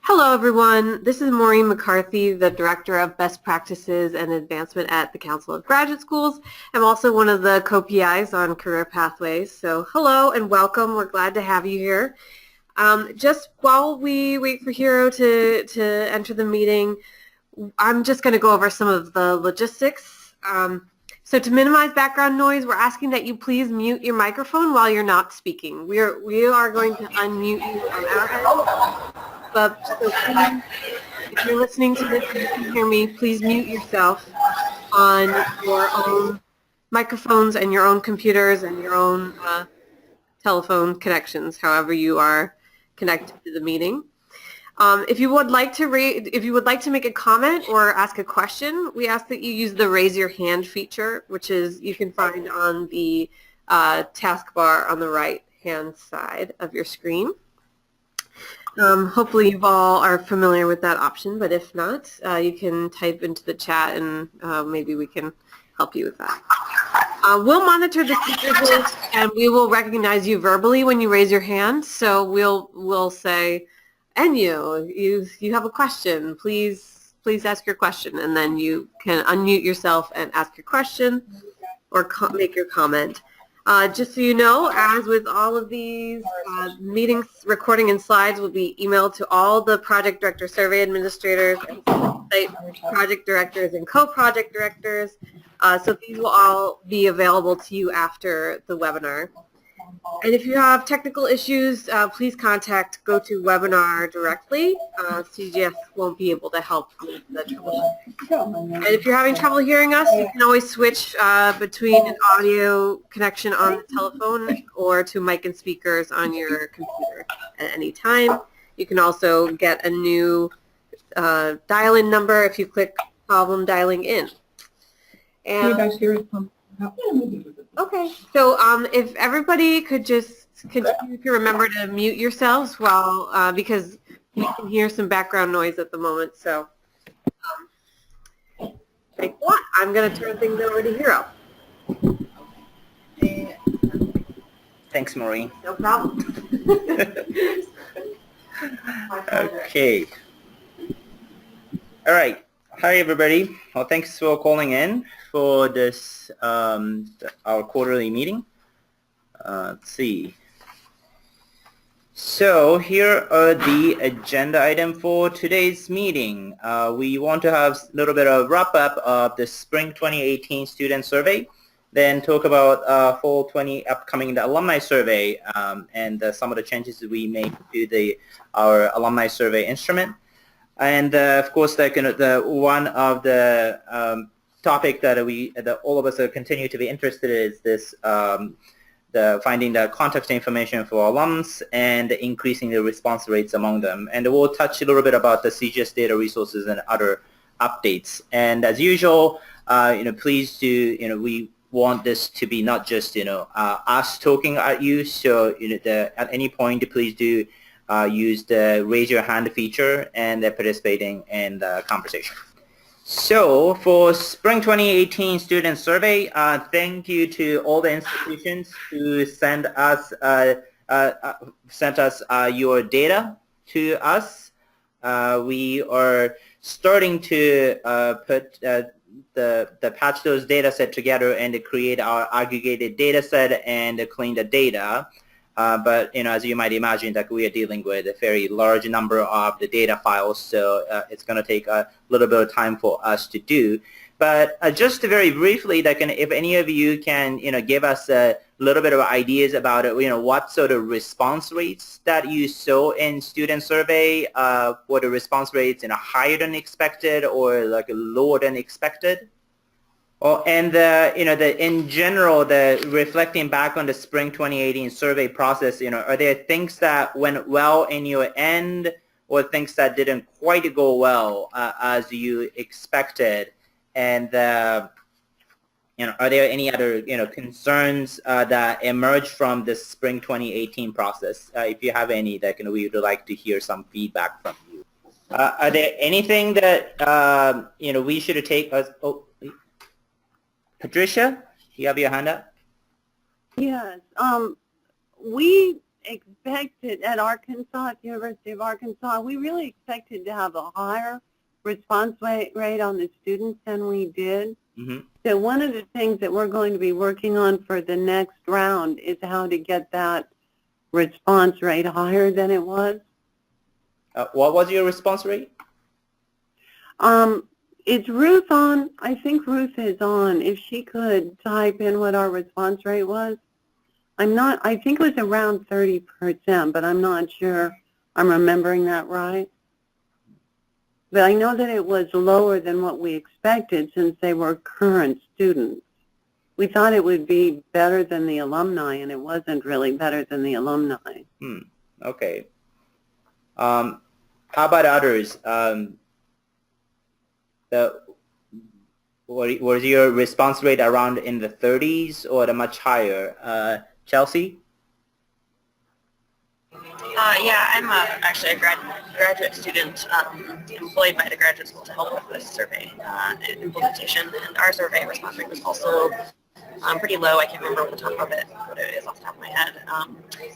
Hello, everyone. This is Maureen McCarthy, the Director of Best Practices and Advancement at the Council of Graduate Schools. I'm also one of the co-PIs on Career Pathways. So hello and welcome. We're glad to have you here. Just while we wait for Hiro to enter the meeting, I'm just going to go over some of the logistics. So to minimize background noise, we're asking that you please mute your microphone while you're not speaking. We are going to unmute you on our end. But so please, if you're listening to this and you can hear me, please mute yourself on your own microphones and your own computers and your own telephone connections, however you are connected to the meeting. If you would like to make a comment or ask a question, we ask that you use the raise your hand feature, which is you can find on the taskbar on the right hand side of your screen. Hopefully you all are familiar with that option, but if not, you can type into the chat and maybe we can help you with that. We'll monitor the speaker's list and we will recognize you verbally when you raise your hand. So we'll say, and you have a question, please ask your question, and then you can unmute yourself and ask your question or make your comment. Just so you know, as with all of these meetings, recording and slides will be emailed to all the project director survey administrators, and site project directors and co-project directors. So these will all be available to you after the webinar. And if you have technical issues, please contact GoToWebinar directly. CGS won't be able to help with the troubleshooting. And if you're having trouble hearing us, you can always switch between an audio connection on the telephone or to mic and speakers on your computer at any time. You can also get a new dial-in number if you click problem dialing in. And Can you guys hear it? okay, so if everybody could just continue to remember to mute yourselves while, because we can hear some background noise at the moment, so thanks a lot. I'm going to turn things over to Hiro. Thanks, Maureen. No problem. Okay. All right. Hi, everybody. Well, thanks for calling in for this, our quarterly meeting. Let's see. So here are the agenda item for today's meeting. We want to have a little bit of wrap up of the Spring 2018 Student Survey, then talk about Fall 20 upcoming the Alumni Survey and some of the changes that we made to our Alumni Survey instrument. And of course, one of the topic that all of us continue to be interested in is this finding the contact information for alums and increasing the response rates among them. And we'll touch a little bit about the CGS data resources and other updates. And as usual, please do, we want this to be not just, us talking at you. So, at any point, please do use the raise your hand feature and participating in the conversation. So for Spring 2018 Student Survey, thank you to all the institutions who sent us your data to us. We are starting to patch those data set together and to create our aggregated data set and clean the data. But as you might imagine, that we are dealing with a very large number of the data files, so it's going to take a little bit of time for us to do. But just very briefly, if any of you can, give us a little bit of ideas about it, what sort of response rates that you saw in student survey, were the response rates higher than expected or like lower than expected? Oh, and in general, reflecting back on the Spring 2018 survey process, are there things that went well in your end, or things that didn't quite go well as you expected? And are there any other concerns that emerged from the Spring 2018 process? If you have any, that we would like to hear some feedback from you. Are there anything that we should take as Patricia, you have your hand up? Yes. We expected at Arkansas, at the University of Arkansas, we really expected to have a higher response rate on the students than we did. Mm-hmm. So one of the things that we're going to be working on for the next round is how to get that response rate higher than it was. What was your response rate? Is Ruth on? I think Ruth is on. If she could type in what our response rate was. I think it was around 30%, but I'm not sure I'm remembering that right. But I know that it was lower than what we expected since they were current students. We thought it would be better than the alumni, and it wasn't really better than the alumni. Okay. How about others? Was your response rate around in the 30s or much higher? Chelsea? Yeah, I'm actually a graduate student employed by the graduate school to help with this survey implementation, and our survey response rate was also pretty low. I can't remember what it is off the top of my head.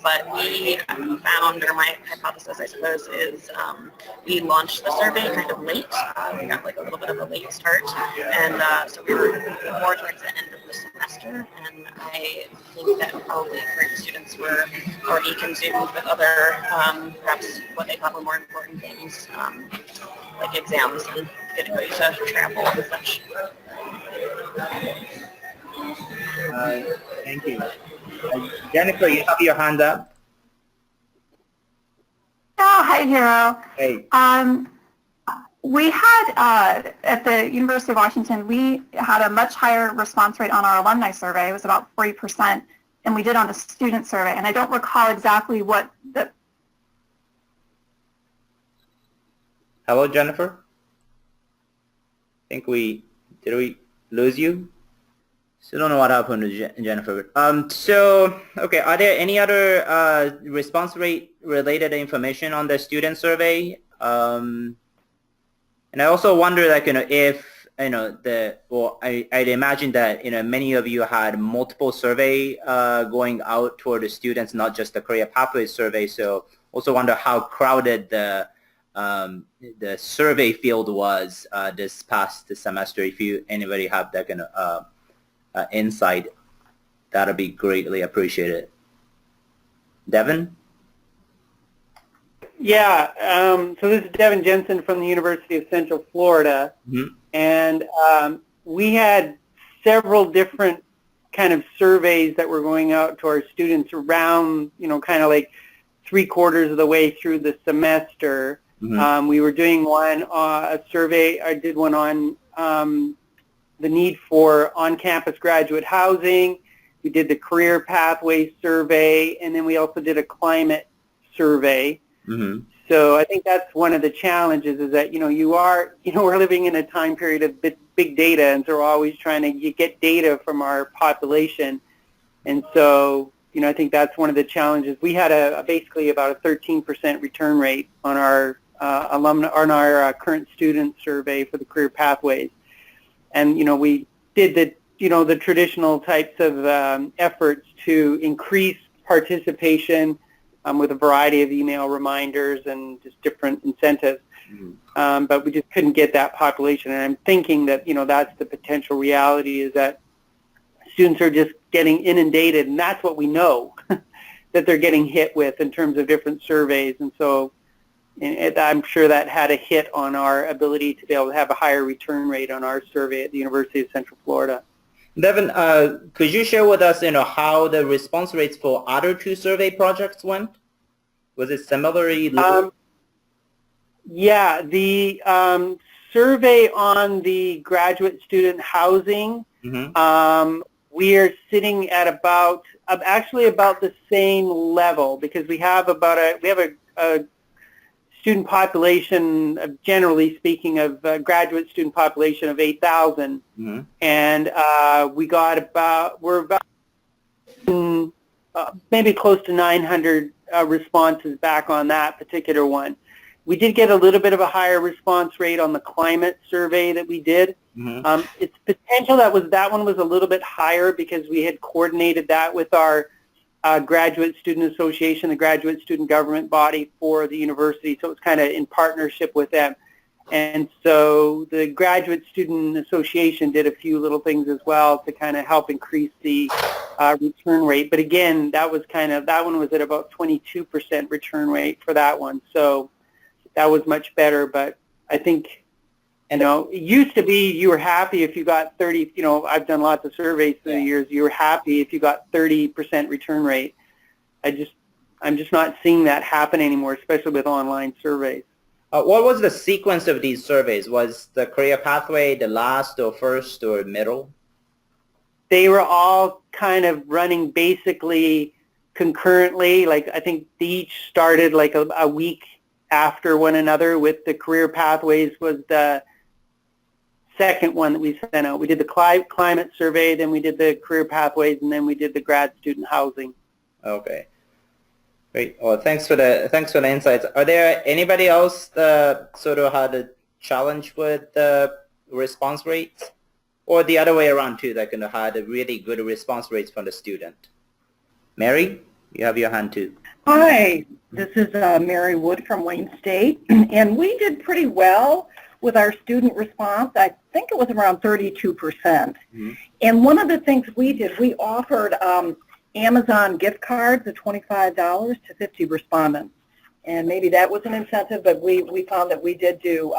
But we found, or my hypothesis, I suppose, is we launched the survey kind of late. We got like a little bit of a late start, and so we were more towards the end of the semester. And I think that probably current students were already consumed with other, perhaps what they thought were more important things, like exams and getting ready to travel and such. Thank you. Jennifer, you have your hand up. Oh, hi, Hero. Hey. We had, at the University of Washington, we had a much higher response rate on our alumni survey. It was about 40%, and we did on the student survey. And I don't recall exactly what the... Hello, Jennifer? Did we lose you? Still don't know what happened to Jennifer. Okay, are there any other response rate related information on the student survey? And I also wonder, like, if, I'd imagine that, many of you had multiple survey going out toward the students, not just the career pathways survey. So also wonder how crowded the survey field was this past semester. If anybody have that kind of insight, that'd be greatly appreciated. Devin? Yeah, so this is Devin Jensen from the University of Central Florida, and we had several different kind of surveys that were going out to our students around, kind of like 3/4 of the way through the semester. We were doing a survey, I did one on the need for on-campus graduate housing. We did the career pathways survey, and then we also did a climate survey. So I think that's one of the challenges is that, we're living in a time period of big data, and so we're always trying to get data from our population. And so, I think that's one of the challenges. We had basically about a 13% return rate on our current student survey for the career pathways. And, we did the traditional types of efforts to increase participation with a variety of email reminders and just different incentives. But we just couldn't get that population. And I'm thinking that, that's the potential reality, is that students are just getting inundated, and that's what we know that they're getting hit with in terms of different surveys. And so I'm sure that had a hit on our ability to be able to have a higher return rate on our survey at the University of Central Florida. Devin, could you share with us, how the response rates for other two survey projects went? Was it similarly low? Yeah, the survey on the graduate student housing, we are sitting at about the same level, because we have a student population, generally speaking, of graduate student population of 8,000, and we're about maybe close to 900 responses back on that particular one. We did get a little bit of a higher response rate on the climate survey that we did. It's potential that one was a little bit higher because we had coordinated that with our Graduate Student Association, the graduate student government body for the university, so it's kind of in partnership with them. And so the Graduate Student Association did a few little things as well to kind of help increase the return rate. But again, that one was at about 22% return rate for that one. So that was much better. But I think, it used to be you were happy if you got 30, I've done lots of surveys through the years, you were happy if you got 30% return rate. I'm just not seeing that happen anymore, especially with online surveys. What was the sequence of these surveys? Was the career pathway the last or first or middle? They were all kind of running basically concurrently. Like I think they each started like a week after one another. With the career pathways was the second one that we sent out. We did the climate survey, then we did the career pathways, and then we did the grad student housing. Okay. Great. Well, thanks for the insights. Are there anybody else that sort of had a challenge with the response rates, or the other way around too, that had a really good response rates from the student? Mary, you have your hand too. Hi, this is Mary Wood from Wayne State, and we did pretty well with our student response. I think it was around 32%. Mm-hmm. And one of the things we did, we offered Amazon gift cards of $25 to 50 respondents. And maybe that was an incentive, but we found that we did do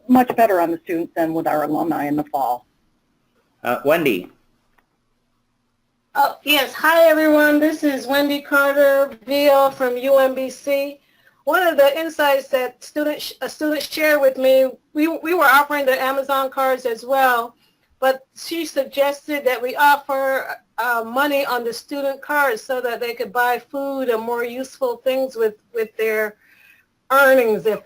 much better on the students than with our alumni in the fall. Wendy. Yes. Hi, everyone. This is Wendy Carter, VL from UMBC. One of the insights that a student shared with me, we were offering the Amazon cards as well, but she suggested that we offer money on the student cards so that they could buy food and more useful things with their earnings if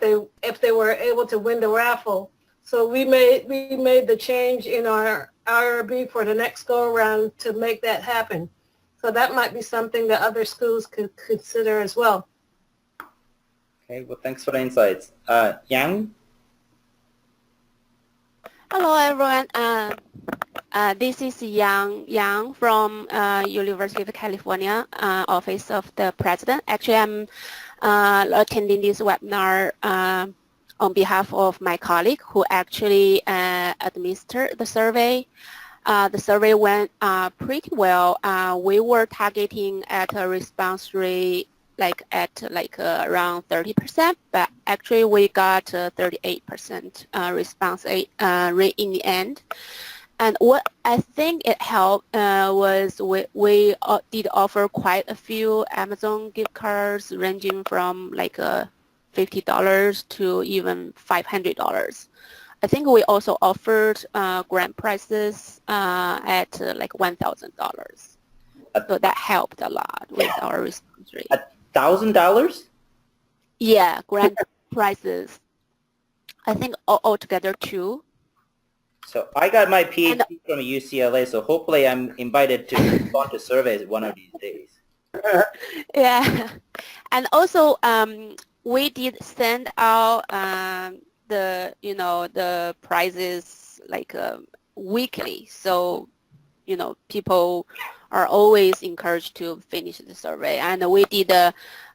they were able to win the raffle. So we made the change in our IRB for the next go around to make that happen. So that might be something that other schools could consider as well. Okay, well, thanks for the insights. Yang? Hello, everyone. This is Yang from University of California, Office of the President. Actually, I'm attending this webinar on behalf of my colleague who actually administered the survey. The survey went pretty well. We were targeting at a response rate around 30%, but actually we got 38% response rate in the end. And what I think it helped was we did offer quite a few Amazon gift cards ranging from $50 to even $500. I think we also offered grant prizes at $1,000. So that helped a lot with our response rate. $1,000? Yeah, grant prizes. I think altogether two. So I got my PhD from UCLA, so hopefully I'm invited to respond to surveys one of these days. Yeah, and also we did send out the prizes weekly, so people are always encouraged to finish the survey. And we did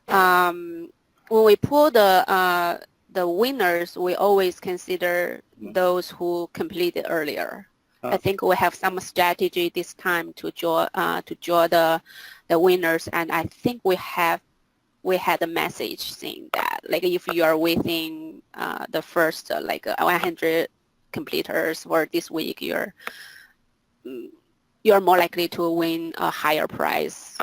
when we pull the winners, we always consider those who completed earlier. I think we have some strategy this time to draw the winners, and I think we had a message saying that if you are within the first 100 completers for this week, you're more likely to win a higher prize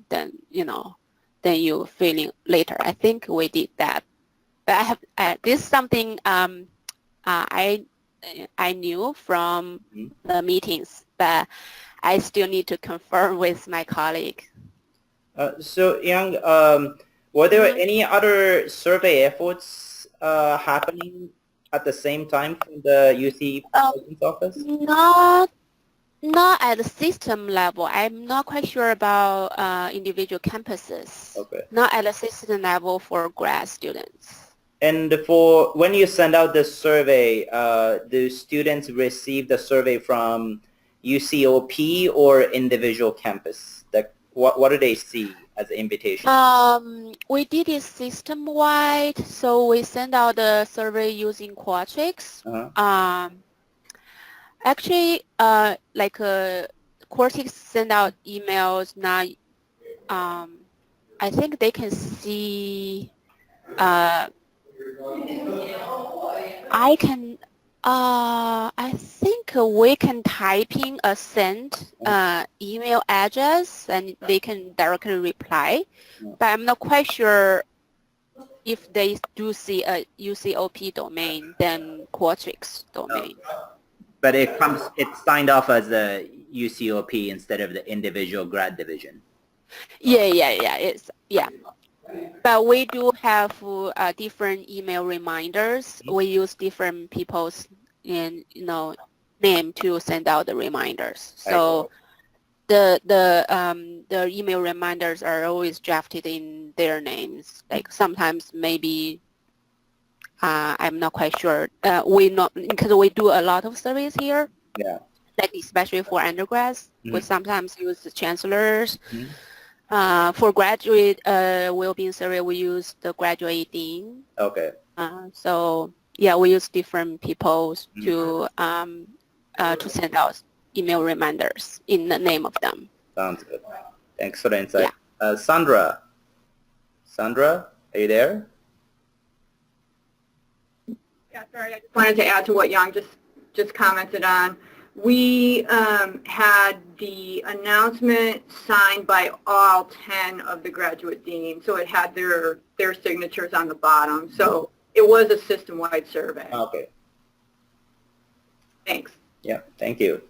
than you feeling later. I think we did that. But this is something I knew from the meetings, but I still need to confirm with my colleague. So Yang, were there any other survey efforts happening at the same time from the UC President's office? Not at the system level. I'm not quite sure about individual campuses. Okay. Not at the system level for grad students. And for when you send out this survey, do students receive the survey from UCOP or individual campus? what do they see as an invitation? We did it system-wide, so we send out the survey using Qualtrics. Actually, Qualtrics send out emails now. I think they can see. I think we can type in a send email address and they can directly reply, but I'm not quite sure if they do see a UCOP domain than Qualtrics domain. But it's signed off as a UCOP instead of the individual grad division. Yeah. But we do have different email reminders. We use different people's name to send out the reminders. So the email reminders are always drafted in their names. Like sometimes maybe I'm not quite sure. Because we do a lot of surveys here. Yeah. Like especially for undergrads, we sometimes use the chancellors. For graduate well-being survey, we use the graduate dean. Okay. So yeah, we use different people to send out email reminders in the name of them. Sounds good. Thanks for the insight. Yeah. Sandra, are you there? Yeah, sorry. I just wanted to add to what Yang just commented on. We had the announcement signed by all 10 of the graduate deans, so it had their signatures on the bottom. So it was a system-wide survey. Okay. Thanks. Yeah, thank you.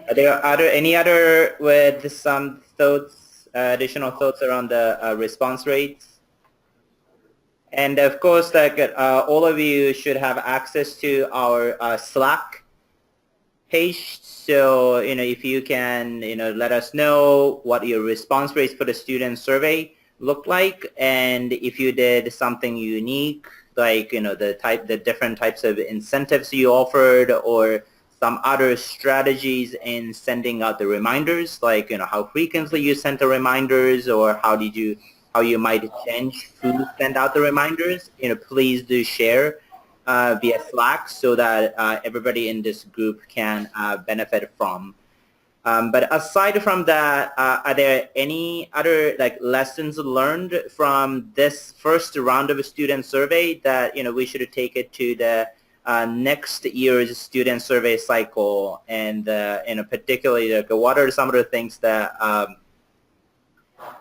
Are there any other with some thoughts, additional thoughts around the response rates? And of course, all of you should have access to our Slack page. So, if you can, let us know what your response rates for the student survey look like. And if you did something unique, like, the different types of incentives you offered or some other strategies in sending out the reminders, like, how frequently you sent the reminders or how you might change who send out the reminders, please do share via Slack so that everybody in this group can benefit from. But aside from that, are there any other lessons learned from this first round of a student survey that we should take it to the next year's student survey cycle? And particularly, what are some of the things that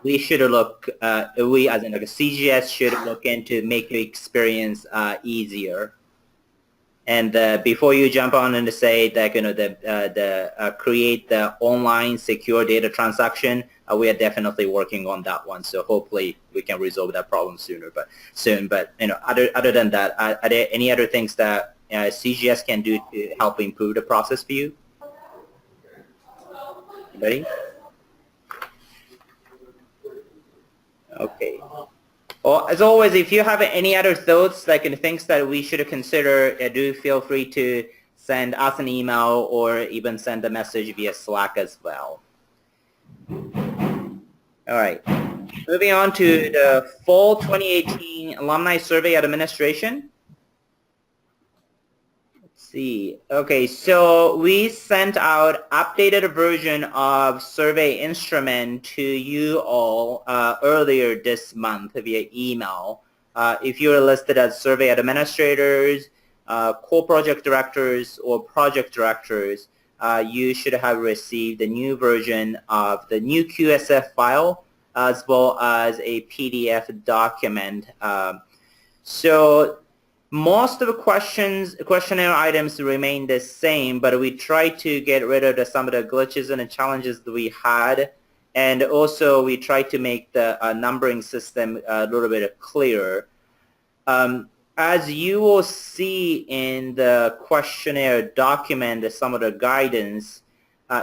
we should look, we as in CGS should look into make your experience easier? And before you jump on and say that create the online secure data transaction, we are definitely working on that one. So hopefully we can resolve that problem soon. But other than that, are there any other things that CGS can do to help improve the process for you? Anybody? Okay. Well, as always, if you have any other thoughts, things that we should consider, do feel free to send us an email or even send a message via Slack as well. All right. Moving on to the Fall 2018 Alumni Survey Administration. See. Okay, so we sent out updated version of survey instrument to you all earlier this month via email. If you're listed as survey administrators, co-project directors, or project directors, you should have received the new version of the new QSF file as well as a PDF document. So most of the questionnaire items remain the same, but we tried to get rid of some of the glitches and the challenges that we had. And also we tried to make the numbering system a little bit clearer. As you will see in the questionnaire document, some of the guidance,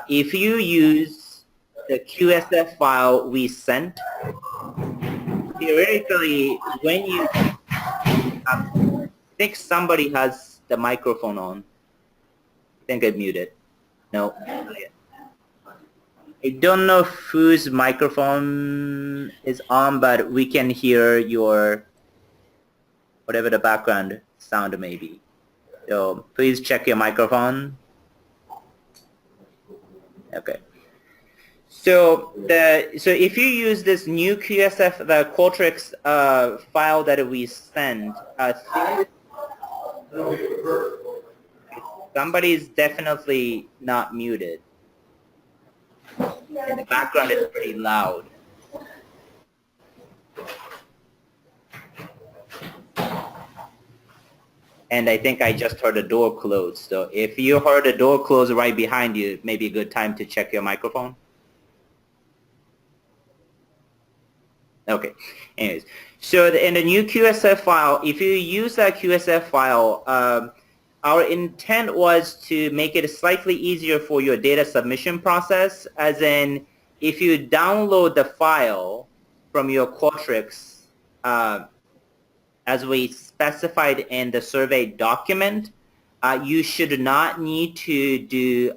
if you use the QSF file we sent, theoretically, when you I think somebody has the microphone on. I think I muted. No, not yet. I don't know whose microphone is on, but we can hear your, whatever the background sound may be. So please check your microphone. Okay. So if you use this new QSF, the Qualtrics file that we send, somebody is definitely not muted. And the background is pretty loud. And I think I just heard a door close. So if you heard a door close right behind you, it may be a good time to check your microphone. Okay. Anyways, so in the new QSF file, if you use that QSF file, our intent was to make it slightly easier for your data submission process, as in if you download the file from your Qualtrics, as we specified in the survey document, you should not need to do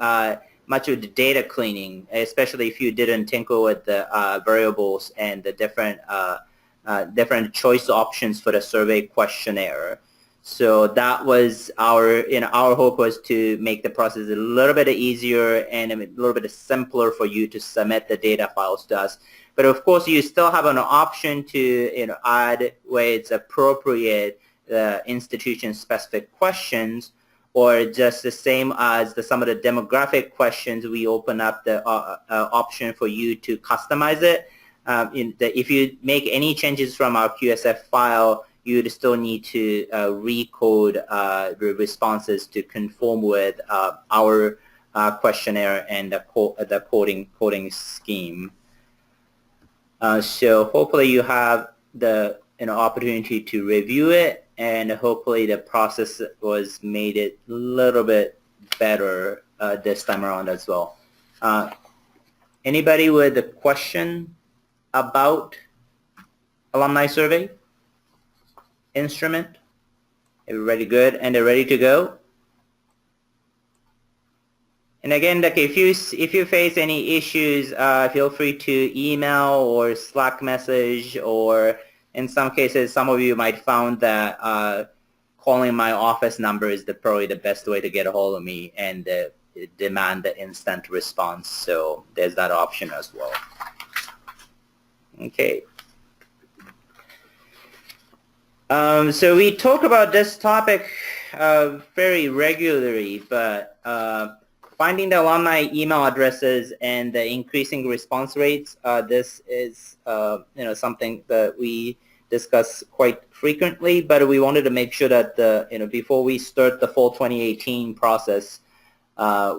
much of the data cleaning, especially if you didn't tinker with the variables and the different choice options for the survey questionnaire. So that was our hope was to make the process a little bit easier and a little bit simpler for you to submit the data files to us. But of course, you still have an option to add where it's appropriate institution-specific questions, or just the same as some of the demographic questions. We open up the option for you to customize it. If you make any changes from our QSF file, you'd still need to recode the responses to conform with our questionnaire and the coding scheme. So hopefully you have the opportunity to review it, and hopefully the process was made it a little bit better this time around as well. Anybody with a question about alumni survey instrument? Everybody good and they're ready to go? And again, like if you face any issues, feel free to email or Slack message, or in some cases, some of you might found that calling my office number is probably the best way to get a hold of me and demand the instant response. So there's that option as well. Okay. So we talk about this topic very regularly, but finding the alumni email addresses and the increasing response rates, this is something that we discuss quite frequently, but we wanted to make sure that before we start the fall 2018 process,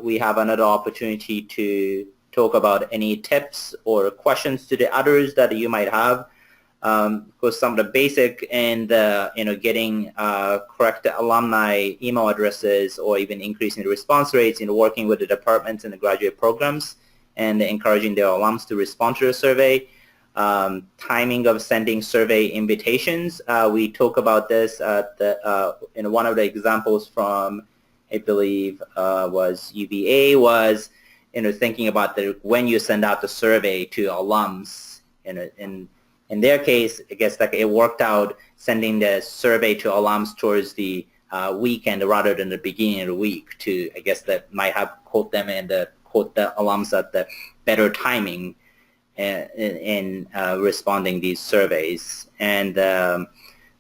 we have another opportunity to talk about any tips or questions to the others that you might have. Because some of the basic and getting correct alumni email addresses, or even increasing the response rates, working with the departments and the graduate programs, and encouraging their alums to respond to the survey. Timing of sending survey invitations. We talk about this at one of the examples from, I believe, was UVA, was thinking about when you send out the survey to alums. In their case, I guess it worked out sending the survey to alums towards the weekend rather than the beginning of the week, to, I guess, that might have caught them and caught the alums at the better timing in responding these surveys. And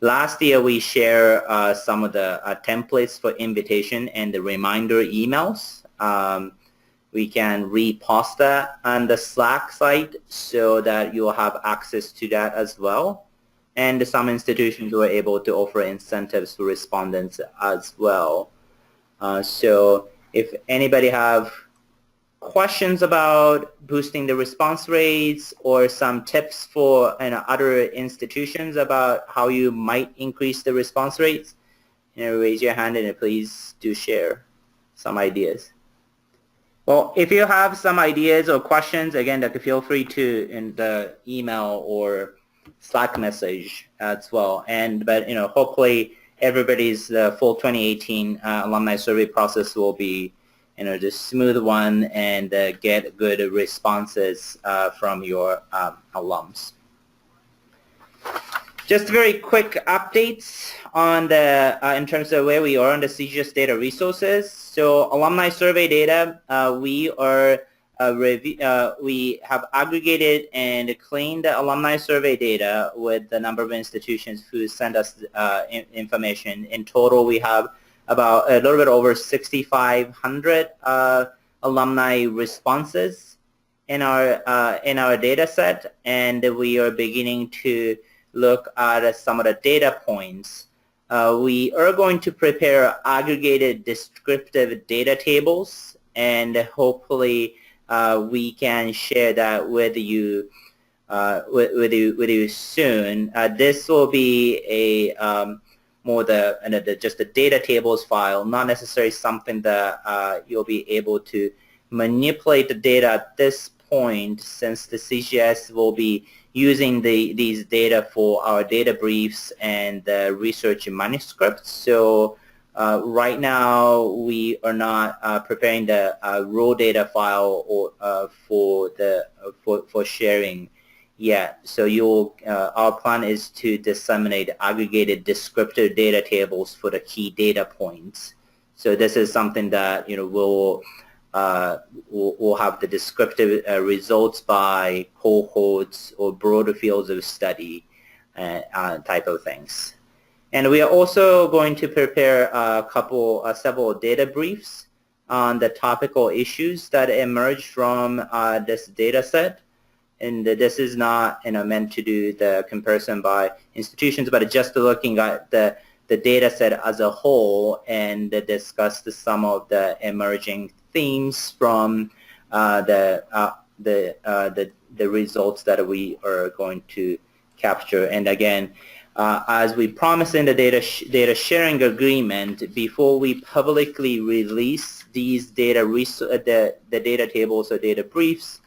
last year we share some of the templates for invitation and the reminder emails. We can repost that on the Slack site so that you'll have access to that as well. And some institutions were able to offer incentives to respondents as well. So if anybody have questions about boosting the response rates, or some tips for other institutions about how you might increase the response rates, raise your hand and please do share some ideas. Well, if you have some ideas or questions, again, feel free to in the email or Slack message as well. But hopefully everybody's full 2018 alumni survey process will be the smooth one and get good responses from your alums. Just very quick updates on the in terms of where we are on the CGS data resources. So alumni survey data, we have aggregated and cleaned the alumni survey data with the number of institutions who sent us information. In total, we have about a little bit over 6,500 alumni responses in our data set, and we are beginning to look at some of the data points. We are going to prepare aggregated descriptive data tables, and hopefully we can share that with you with you soon. This will be a more just the data tables file, not necessarily something that you'll be able to manipulate the data at this point, since the CGS will be using these data for our data briefs and the research manuscripts. So right now we are not preparing the raw data file or for sharing yet. So our plan is to disseminate aggregated descriptive data tables for the key data points. So this is something that we'll have the descriptive results by cohorts or broader fields of study type of things. And we are also going to prepare several data briefs on the topical issues that emerge from this data set. And this is not meant to do the comparison by institutions, but just looking at the data set as a whole and discuss some of the emerging themes from the results that we are going to capture. And again, as we promised in the data sharing agreement, before we publicly release these the data tables or data briefs,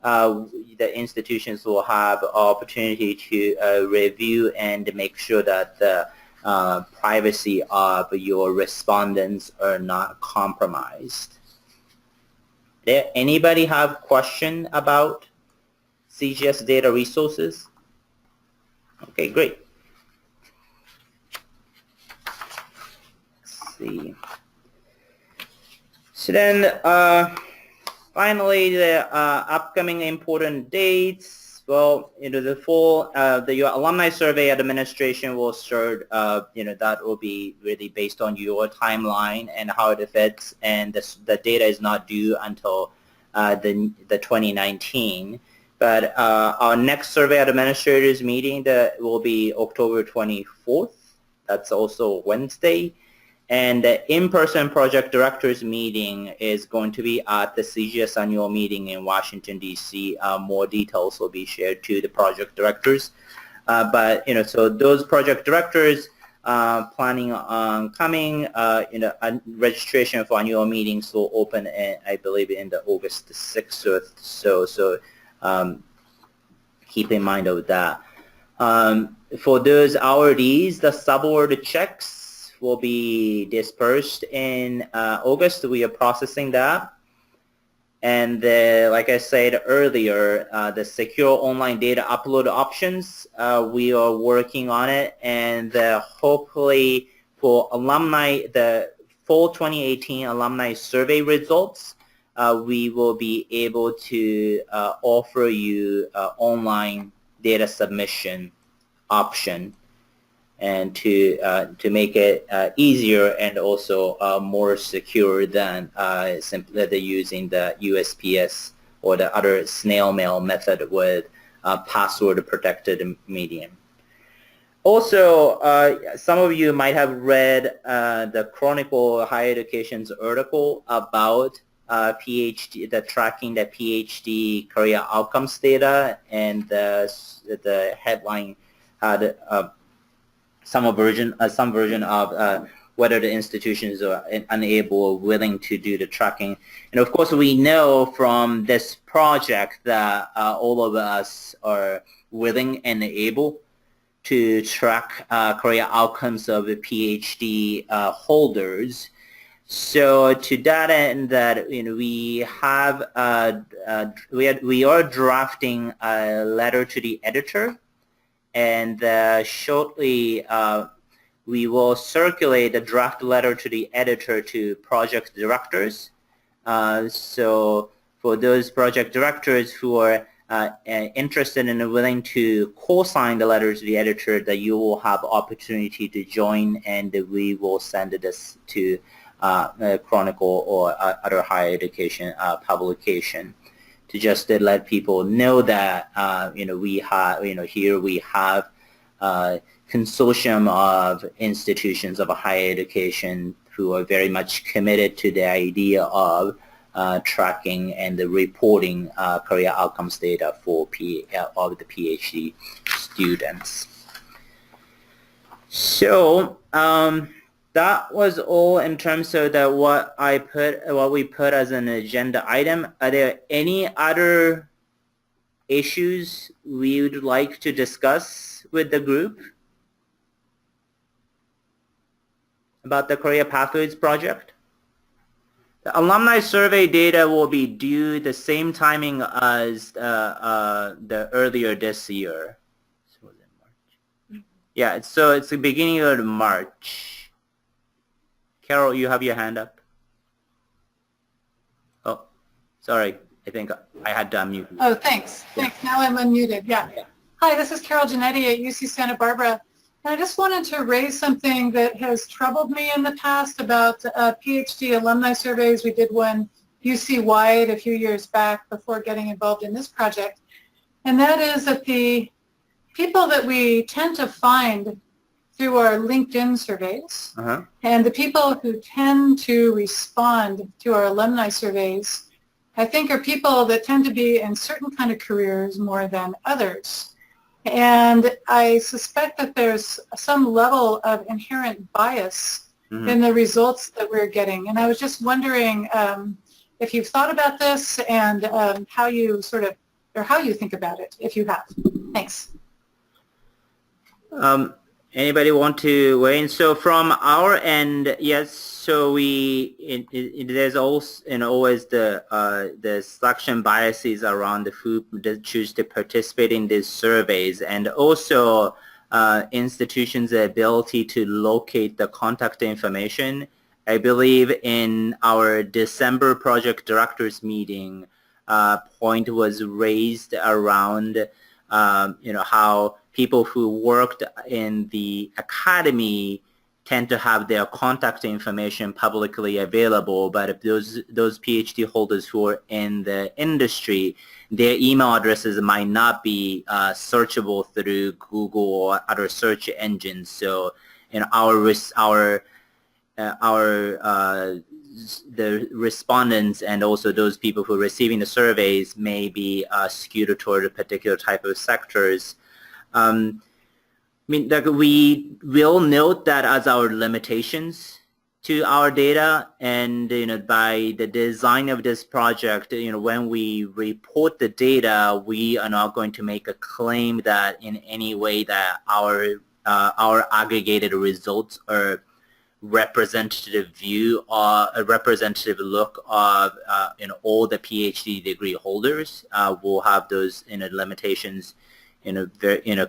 the institutions will have opportunity to review and make sure that the privacy of your respondents are not compromised. Anybody have question about CGS data resources? Okay, great. Let's see. So then, finally, the upcoming important dates. Well, the full your alumni survey administration will start. That will be really based on your timeline and how it fits, and the data is not due until the 2019. But our next survey administrators meeting will be October 24th. That's also Wednesday. And the in-person project directors meeting is going to be at the CGS annual meeting in Washington, D.C. More details will be shared to the project directors. But so those project directors planning on coming, registration for annual meetings will open, I believe, in the August 6th or so. Keep in mind of that. For those awardees, the subaward checks will be dispersed in August. We are processing that. And like I said earlier, the secure online data upload options, we are working on it. And hopefully for alumni, the fall 2018 alumni survey results, we will be able to offer you online data submission option, and to make it easier and also more secure than simply using the USPS or the other snail mail method with password protected medium. Also, some of you might have read the Chronicle Higher Education's article about PhD, tracking the PhD career outcomes data, and the headline had some version of whether the institutions are unable or willing to do the tracking. And of course, we know from this project that all of us are willing and able to track career outcomes of the PhD holders. So to that end, that we have we are drafting a letter to the editor, and shortly we will circulate the draft letter to the editor to project directors. So for those project directors who are interested and willing to co-sign the letter to the editor, that you will have opportunity to join, and we will send this to Chronicle or other higher education publication, to just let people know that we have here we have a consortium of institutions of higher education who are very much committed to the idea of tracking and reporting career outcomes data for of the PhD students. So that was all in terms of what we put as an agenda item. Are there any other issues we would like to discuss with the group about the Career Pathways project? The alumni survey data will be due the same timing as the earlier this year. So was it March? Yeah, so it's the beginning of March. Carol, you have your hand up. Oh, sorry. I think I had to unmute. Oh, thanks. Thanks. Now I'm unmuted. Yeah. Hi, this is Carol Giannetti at UC Santa Barbara. And I just wanted to raise something that has troubled me in the past about PhD alumni surveys. We did one UC-wide a few years back before getting involved in this project. And that is that the people that we tend to find through our LinkedIn surveys and the people who tend to respond to our alumni surveys, I think are people that tend to be in certain kind of careers more than others. And I suspect that there's some level of inherent bias in the results that we're getting. And I was just wondering if you've thought about this and how you how you think about it, if you have. Thanks. Anybody want to weigh in? So from our end, yes. So there's also always the selection biases around who choose to participate in these surveys, and also institutions' ability to locate the contact information. I believe in our December project directors meeting, point was raised around how people who worked in the academy tend to have their contact information publicly available, but if those PhD holders who are in the industry, their email addresses might not be searchable through Google or other search engines. So the respondents and also those people who are receiving the surveys may be skewed toward a particular type of sectors. I mean, we will note that as our limitations to our data, and by the design of this project, when we report the data, we are not going to make a claim that in any way that our aggregated results are representative view or a representative look of all the PhD degree holders. We'll have those limitations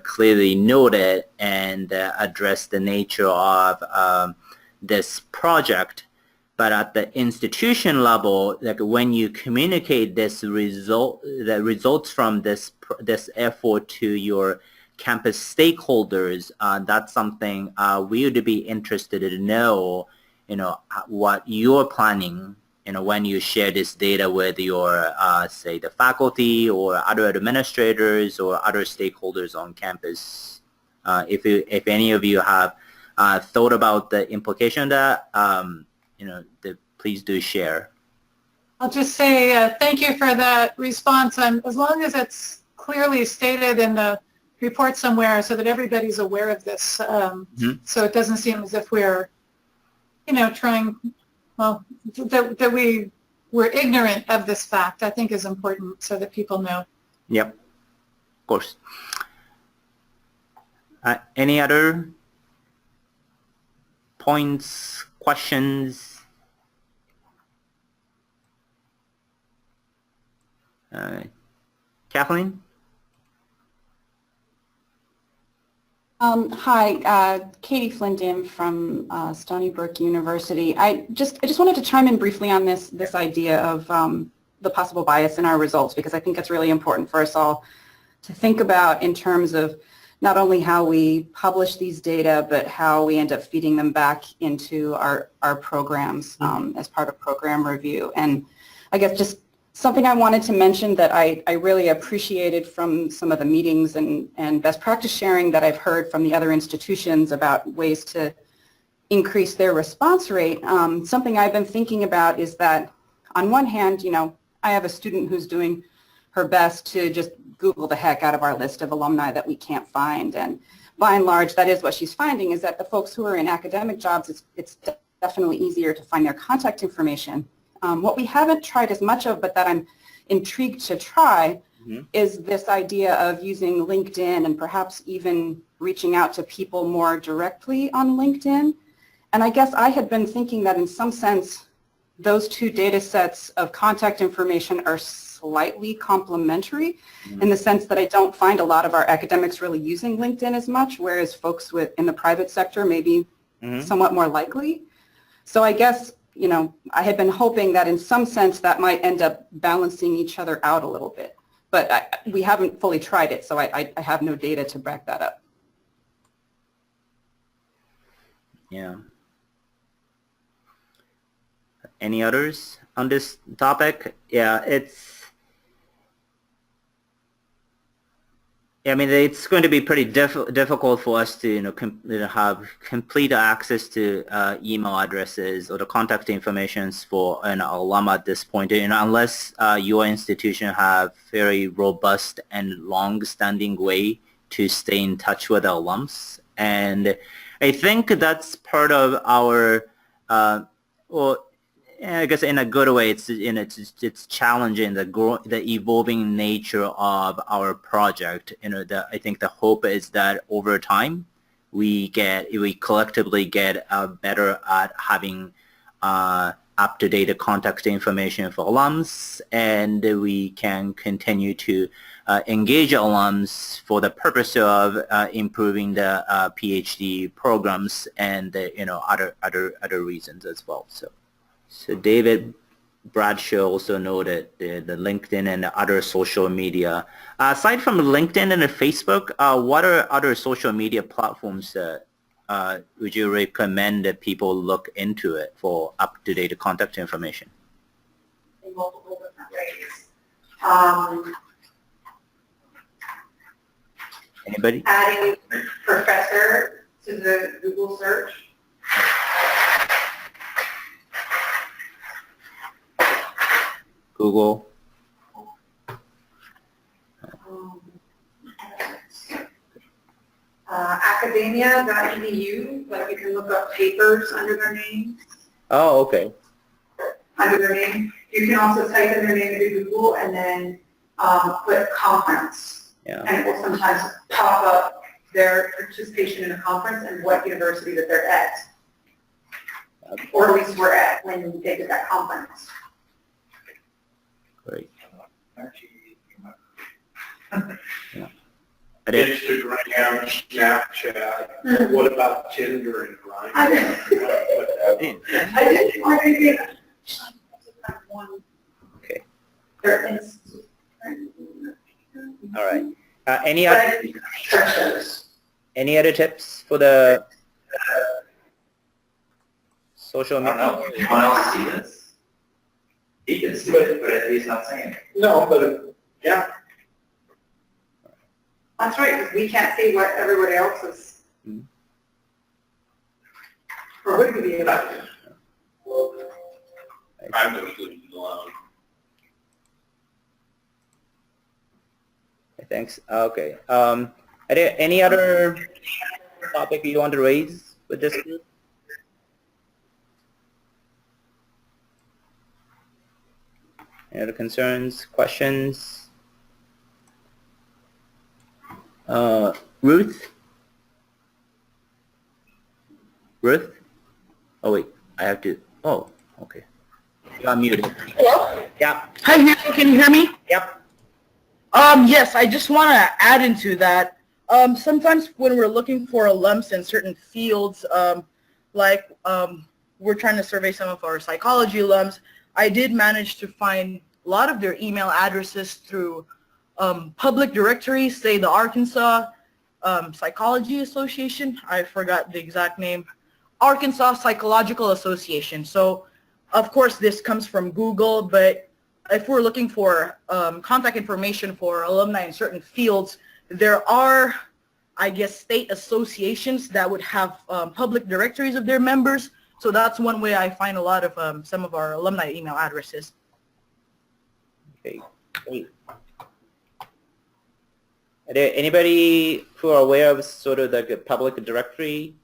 clearly noted and address the nature of this project. But at the institution level, like when you communicate the results from this effort to your campus stakeholders, that's something we would be interested to know, what you're planning, when you share this data with your, say, the faculty or other administrators or other stakeholders on campus. If any of you have thought about the implication of that, please do share. I'll just say thank you for that response. As long as it's clearly stated in the report somewhere so that everybody's aware of this, so it doesn't seem as if we're, trying, well, that we're ignorant of this fact, I think is important so that people know. Yep, of course. Any other points, questions? Kathleen? Hi, Katie Flindim from Stony Brook University. I just wanted to chime in briefly on this idea of the possible bias in our results, because I think it's really important for us all to think about in terms of not only how we publish these data, but how we end up feeding them back into our programs as part of program review. And I guess just something I wanted to mention that I really appreciated from some of the meetings and best practice sharing that I've heard from the other institutions about ways to increase their response rate. Something I've been thinking about is that on one hand, you know, I have a student who's doing her best to just Google the heck out of our list of alumni that we can't find. And by and large, that is what she's finding, is that the folks who are in academic jobs, it's definitely easier to find their contact information. What we haven't tried as much of, but that I'm intrigued to try, is this idea of using LinkedIn and perhaps even reaching out to people more directly on LinkedIn. And I guess I had been thinking that in some sense, those two data sets of contact information are slightly complementary in the sense that I don't find a lot of our academics really using LinkedIn as much, whereas folks in the private sector may be somewhat more likely. So I guess, you know, I had been hoping that in some sense that might end up balancing each other out a little bit. But we haven't fully tried it, so I have no data to back that up. Yeah. Any others on this topic? Yeah, I mean, it's going to be pretty difficult for us to, you know, have complete access to email addresses or the contact informations for an alum at this point, you know, unless your institution have very robust and long-standing way to stay in touch with alums. And I think that's part of our, well, I guess in a good way, it's challenging the evolving nature of our project. You know, I think the hope is that over time we collectively get better at having up-to-date contact information for alums, and we can continue to engage alums for the purpose of improving the PhD programs and you know, other reasons as well. So David Bradshaw also noted the LinkedIn and the other social media. Aside from LinkedIn and Facebook, what are other social media platforms would you recommend that people look into it for up-to-date contact information? In multiple different ways. Anybody? Adding professor to the Google search. Google. Academia.edu, like you can look up papers under their name. Oh, okay. Under their name. You can also type in their name into Google and then put conference. Yeah. And it will sometimes pop up their participation in a conference and what university that they're at. Or at least we're at when they did that conference. Great. Yeah. Instagram, Snapchat. What about Tinder and Grindr? I didn't. Okay. They're All right. Any other tips for the social media? Anyone else see this? He can see it, but he's not saying it. No, but yeah. That's right, because we can't see what everybody else is. Or would we be able to? I'm just leaving it alone. Thanks. Okay. Are there any other topic you want to raise with this group? Any other concerns, questions? Ruth? Ruth? Oh wait, I have to, oh, okay. You're muted. Hello? Yeah. Hi, can you hear me? Yep. Yes, I just want to add into that. Sometimes when we're looking for alums in certain fields, like we're trying to survey some of our psychology alums, I did manage to find a lot of their email addresses through public directories, say the Arkansas Psychology Association. I forgot the exact name. Arkansas Psychological Association. So, of course, this comes from Google, but if we're looking for contact information for alumni in certain fields, there are, I guess, state associations that would have public directories of their members. So that's one way I find a lot of some of our alumni email addresses. Okay, great. Are there anybody who are aware of sort of like a public directory?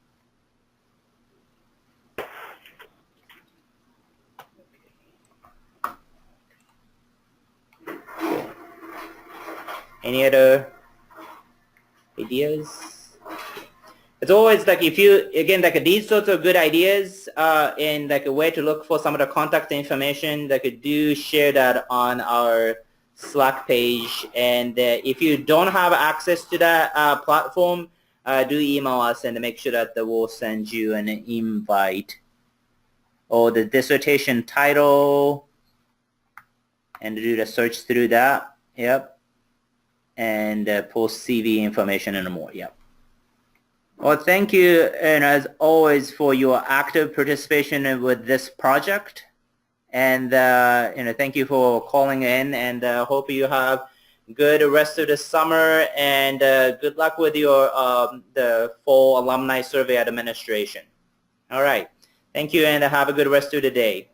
Any other ideas? It's always like if you, again, like these sorts of good ideas and like a way to look for some of the contact information, like do share that on our Slack page. And if you don't have access to that platform, do email us and make sure that we'll send you an invite or the dissertation title and do the search through that. Yep. And post CV information and more. Yep. Well, thank you, and as always, for your active participation with this project. And thank you for calling in, and hope you have good rest of the summer, and good luck with your the fall alumni survey administration. All right. Thank you, and have a good rest of the day.